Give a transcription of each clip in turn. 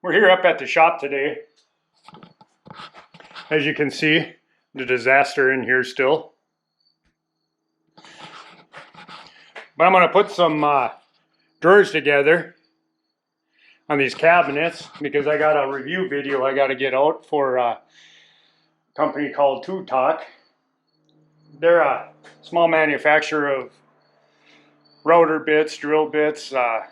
We're here up at the shop today. As you can see, the disaster in here still. But I'm going to put some drawers together on these cabinets because I got a review video I got to get out for a company called Tootock. They're a small manufacturer of router bits, drill bits, I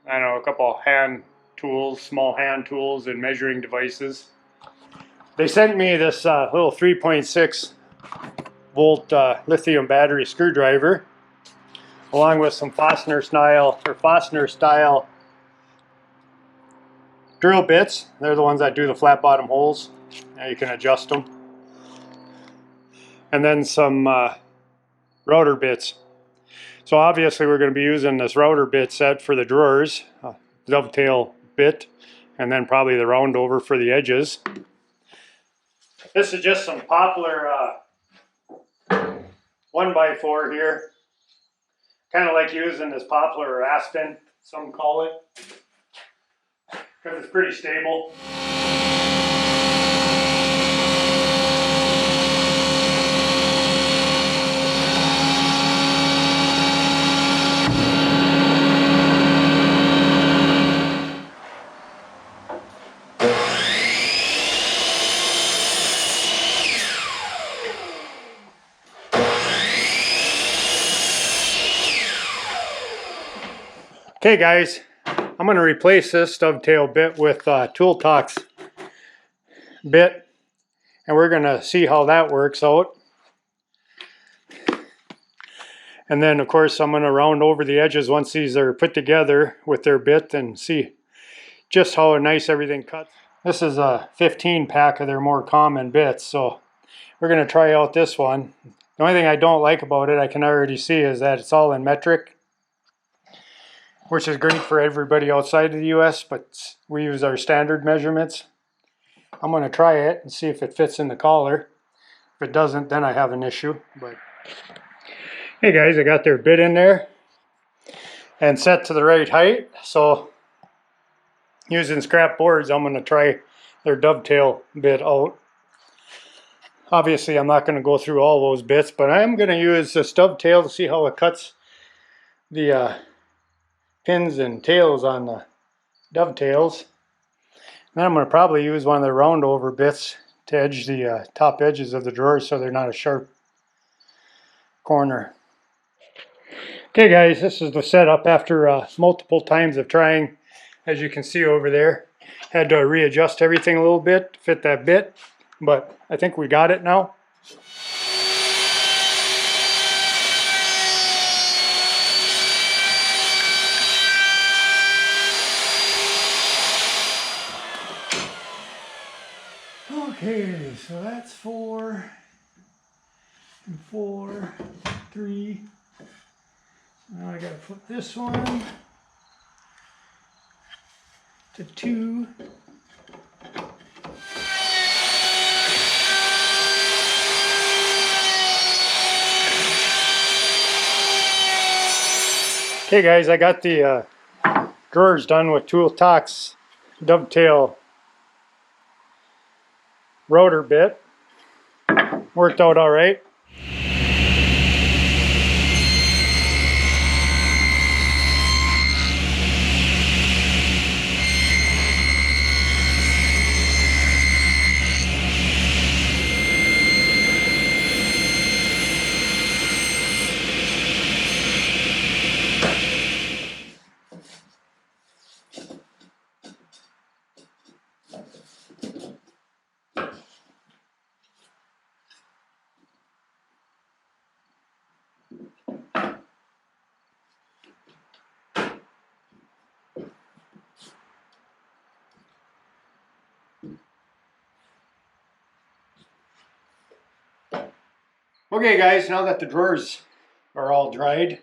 don't know, a couple hand tools, small hand tools and measuring devices. They sent me this little 3.6 volt lithium battery screwdriver along with some Fastener style drill bits. They're the ones that do the flat bottom holes. Now you can adjust them. And then some router bits. So obviously we're going to be using this router bit set for the drawers, dovetail bit, and then probably the round over for the edges. This is just some poplar 1x4 here. Kind of like using this poplar or aspen, some call it, because it's pretty stable. Okay guys, I'm going to replace this dovetail bit with Tootock's bit, and we're going to see how that works out. And then of course I'm going to round over the edges once these are put together with their bit and see just how nice everything cuts. This is a 15 pack of their more common bits, so we're going to try out this one. The only thing I don't like about it, I can already see, is that it's all in metric, which is great for everybody outside of the US, but we use our standard measurements. I'm going to try it and see if it fits in the collar. If it doesn't, then I have an issue. But hey guys, I got their bit in there and set to the right height. So using scrap boards, I'm going to try their dovetail bit out. Obviously, I'm not going to go through all those bits, but I'm going to use this dovetail to see how it cuts the pins and tails on the dovetails. And then I'm going to probably use one of the round over bits to edge the top edges of the drawers so they're not a sharp corner. Okay guys, this is the setup after multiple times of trying. As you can see over there, had to readjust everything a little bit to fit that bit, but I think we got it now. Okay, so that's 4 and 4, 3. Now I gotta put this one to 2. Okay guys, I got the drawers done with Tootock's dovetail router bit. Worked out all right. Okay guys, now that the drawers are all dried,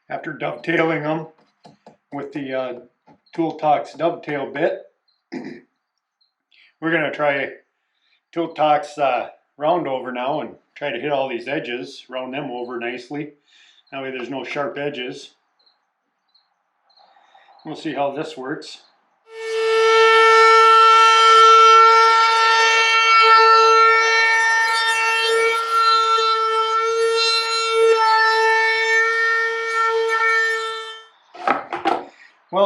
after dovetailing them with the Tootock's dovetail bit, we're going to try Tootock's round over now and try to hit all these edges, round them over nicely. That way there's no sharp edges. We'll see how this works.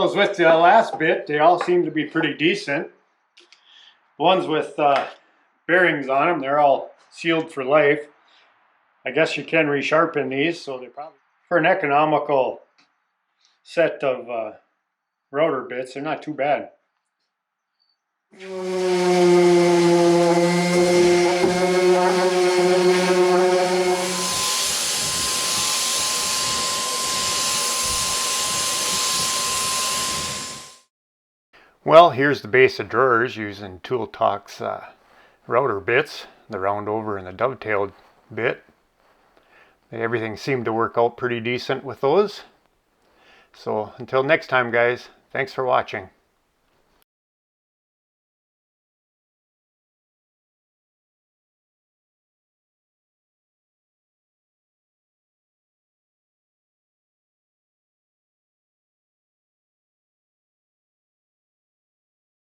as with the last bit, they all seem to be pretty decent. The ones with bearings on them, they're all sealed for life. I guess you can resharpen these, so they're probably, for an economical set of router bits, they're not too bad. Well, here's the base of drawers using Tootock's router bits, the round over and the dovetail bit. Everything seemed to work out pretty decent with those. So until next time, guys, thanks for watching.